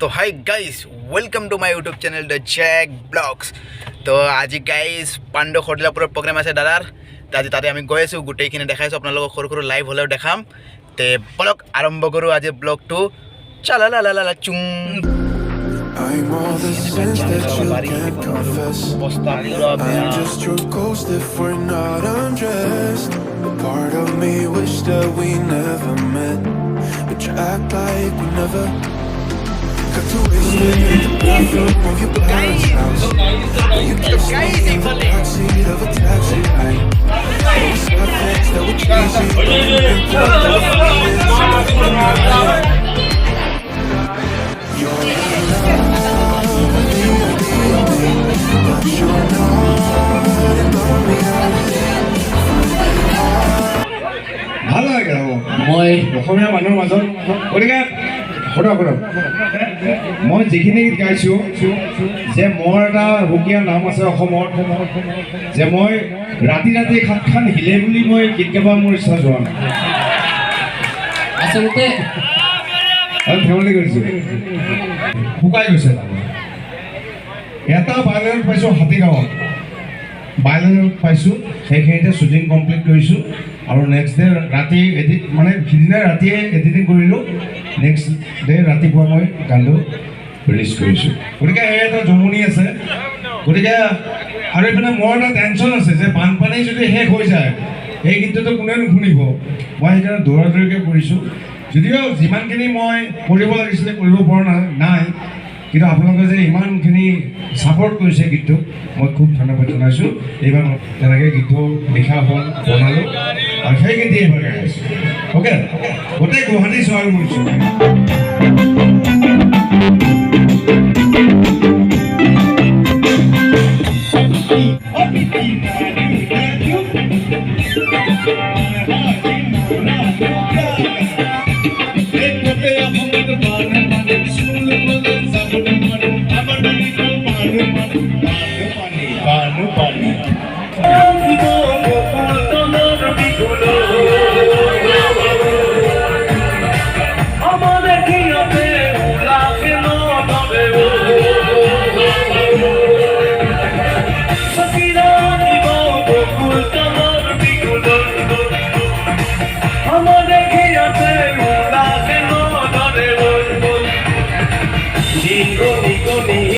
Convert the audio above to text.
तो hi guys welcome to my YouTube channel the Jack blogs. तो आज guys Pandav खटलापुर programme আছে দাদাৰ আজি তাতে আমি গৈ আছো গোটেইখিনি দেখাইছো আপোনালোকক সৰু সৰু লাইভ হলেও দেখাম তে ব্লগ আৰম্ভ কৰো আজি ব্লগটো চালালালালা চুং I'm all the sins that you can't confess. I'm just your ghost if we're not undressed. A part of me wish that we never met, but you act like we never got too wasted in the bathroom of your parents' house. You kissed me in the backseat of a taxi ride. All the sad things that were cheesy, ভাল লাগে মই অসমীয়া মানুহৰ মাজত গতিকে শুনক মই যিখিনি গাইছোঁ যে মোৰ এটা সুকীয়া নাম আছে অসমত যে মই ৰাতি ৰাতি খাতখান হিলে বুলি মই গীত গাব মোৰ ইচ্ছা যোৱা নাই আচলতে ধেমালি কৰিছোঁ শুকাই গৈছে এটা বাইলেনত পাইছোঁ হাতীগাঁৱত বাইলেনত পাইছোঁ সেইখিনিতে শ্বুটিং কমপ্লিট কৰিছোঁ আৰু নেক্সট ডে ৰাতি এডিট মানে সিদিনা ৰাতিয়ে এডিটিং কৰিলোঁ নেক্সট ডে ৰাতিপুৱা মই গানটো ৰিলিজ কৰিছোঁ গতিকে এই এটা জমনি আছে গতিকে আৰু এইপিনে মোৰ এটা টেনশ্যন আছে যে বানপানী যদি শেষ হৈ যায় এই গীতটো কোনে নুশুনিব মই সেইকাৰণে দৌৰা দৌৰিকৈ কৰিছোঁ যদিও যিমানখিনি মই কৰিব লাগিছিলে কৰিব পৰা নাই কিন্তু আপোনালোকে যে ইমানখিনি ছাপোৰ্ট কৰিছে গীতটোক মই খুব ধন্যবাদ জনাইছোঁ এইবাৰ তেনেকৈ গীতটো লিখা হ'ল বনালোঁ আৰু সেই গীতেই এইবাৰ গাই আছোঁ অ'কে গোটেই গুৱাহাটী চোৱাৰ কৰিছোঁ